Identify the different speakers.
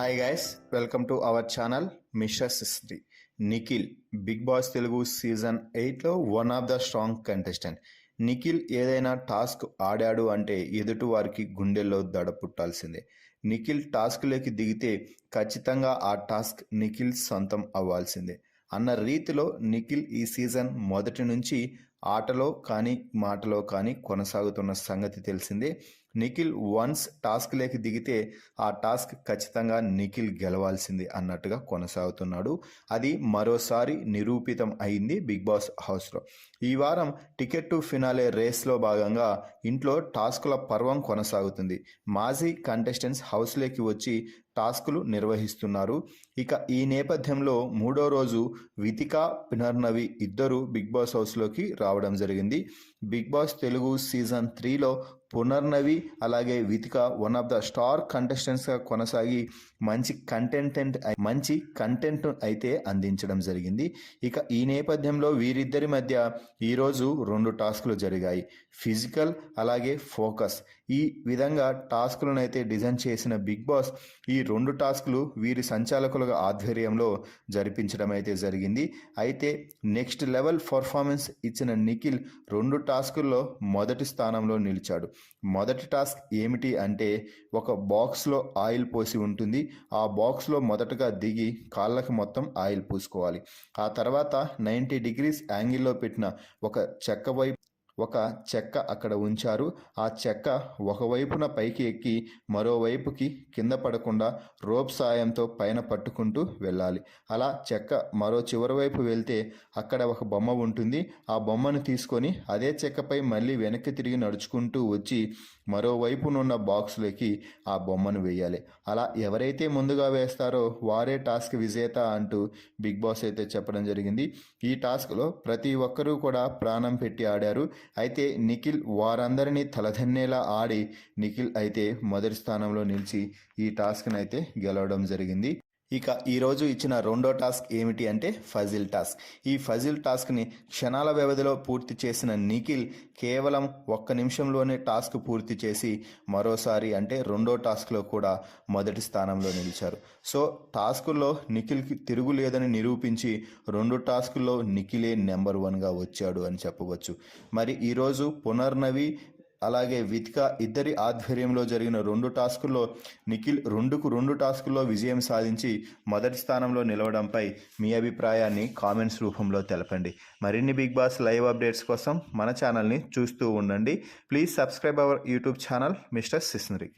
Speaker 1: Hi guys, welcome to our channel mister సిస్త్రీ. Nikhil Bigg Boss Telugu season 8లో one of the strong contestant. Nikhil ఏదైనా task ఆడాడు అంటే ఎదుటి వారికి గుండెల్లో దడ పుట్టాల్సిందే. నిఖిల్ టాస్క్లోకి దిగితే ఖచ్చితంగా ఆ టాస్క్ నిఖిల్ సొంతం అవ్వాల్సిందే అన్న రీతిలో నిఖిల్ ఈ సీజన్ మొదటి నుంచి ఆటలో కానీ మాటలో కానీ కొనసాగుతున్న సంగతి తెలిసిందే. నిఖిల్ వన్స్ టాస్క్లోకి దిగితే ఆ టాస్క్ ఖచ్చితంగా నిఖిల్ గెలవాల్సింది అన్నట్టుగా కొనసాగుతున్నాడు. అది మరోసారి నిరూపితం అయింది బిగ్ బాస్ హౌస్లో. ఈ వారం టికెట్ టు ఫినాలే రేస్లో భాగంగా ఇంట్లో టాస్కుల పర్వం కొనసాగుతుంది. మాజీ కంటెస్టెంట్స్ హౌస్లోకి వచ్చి టాస్కులు నిర్వహిస్తున్నారు. ఇక ఈ నేపథ్యంలో మూడో రోజు వితిక, పునర్నవి ఇద్దరు బిగ్ బాస్ హౌస్లోకి రావడం జరిగింది. బిగ్ బాస్ తెలుగు సీజన్ 3లో పునర్నవి అలాగే Vithika one of the star కంటెస్టెంట్స్గా కొనసాగి మంచి కంటెంట్ అయితే అందించడం జరిగింది. ఇక ఈ నేపథ్యంలో వీరిద్దరి మధ్య ఈరోజు 2 టాస్కులు జరిగాయి. ఫిజికల్ అలాగే ఫోకస్. ఈ విధంగా టాస్కులను అయితే డిజైన్ చేసిన బిగ్ బాస్ ఈ 2 టాస్కులు వీరి సంచాలకుల ఆధ్వర్యంలో జరిపించడం అయితే జరిగింది. అయితే నెక్స్ట్ లెవెల్ పర్ఫార్మెన్స్ ఇచ్చిన నిఖిల్ 2 టాస్కుల్లో మొదటి స్థానంలో నిలిచాడు. మొదటి టాస్క్ ఏమిటి అంటే ఒక బాక్స్లో ఆయిల్ పోసి ఉంటుంది. ఆ బాక్స్లో మొదటగా దిగి కాళ్ళకి మొత్తం ఆయిల్ పూసుకోవాలి. ఆ తర్వాత 90 డిగ్రీస్ యాంగిల్లో పెట్టిన ఒక చెక్క అక్కడ ఉంచారు. ఆ చెక్క ఒకవైపున పైకి ఎక్కి మరోవైపుకి కింద పడకుండా రోప్ సాయంతో పైన పట్టుకుంటూ వెళ్ళాలి. అలా చెక్క మరో చివరి వైపు వెళ్తే అక్కడ ఒక బొమ్మ ఉంటుంది. ఆ బొమ్మను తీసుకొని అదే చెక్కపై మళ్ళీ వెనక్కి తిరిగి నడుచుకుంటూ వచ్చి మరోవైపునున్న బాక్స్లోకి ఆ బొమ్మను వేయాలి. అలా ఎవరైతే ముందుగా వేస్తారో వారే టాస్క్ విజేత అంటూ బిగ్ బాస్ అయితే చెప్పడం జరిగింది. ఈ టాస్క్లో ప్రతి ఒక్కరూ కూడా ప్రాణం పెట్టి ఆడారు. అయితే నిఖిల్ వారందరినీ తలదన్నేలా ఆడి నిఖిల్ అయితే మొదటి స్థానంలో నిలిచి ఈ టాస్క్ని అయితే గెలవడం జరిగింది. ఇక ఈరోజు ఇచ్చిన రెండో టాస్క్ ఏమిటి అంటే ఫజిల్ టాస్క్. ఈ ఫజిల్ టాస్క్ని క్షణాల వ్యవధిలో పూర్తి చేసిన నిఖిల్ కేవలం 1 నిమిషంలోనే టాస్క్ పూర్తి చేసి మరోసారి అంటే రెండో టాస్క్లో కూడా మొదటి స్థానంలో నిలిచారు. సో టాస్కుల్లో నిఖిల్కి తిరుగులేదని నిరూపించి 2 టాస్కుల్లో నిఖిలే నెంబర్ 1గా వచ్చాడు అని చెప్పవచ్చు. మరి ఈరోజు పునర్నవి అలాగే వితిక ఇద్దరి ఆధ్వర్యంలో జరిగిన 2 టాస్కుల్లో నిఖిల్ 2 టాస్కుల్లో విజయం సాధించి మొదటి స్థానంలో నిలవడంపై మీ అభిప్రాయాన్ని కామెంట్స్ రూపంలో తెలపండి. మరిన్ని బిగ్ బాస్ లైవ్ అప్డేట్స్ కోసం మన ఛానల్ని చూస్తూ ఉండండి. Please subscribe our YouTube channel mister సిస్నరీ.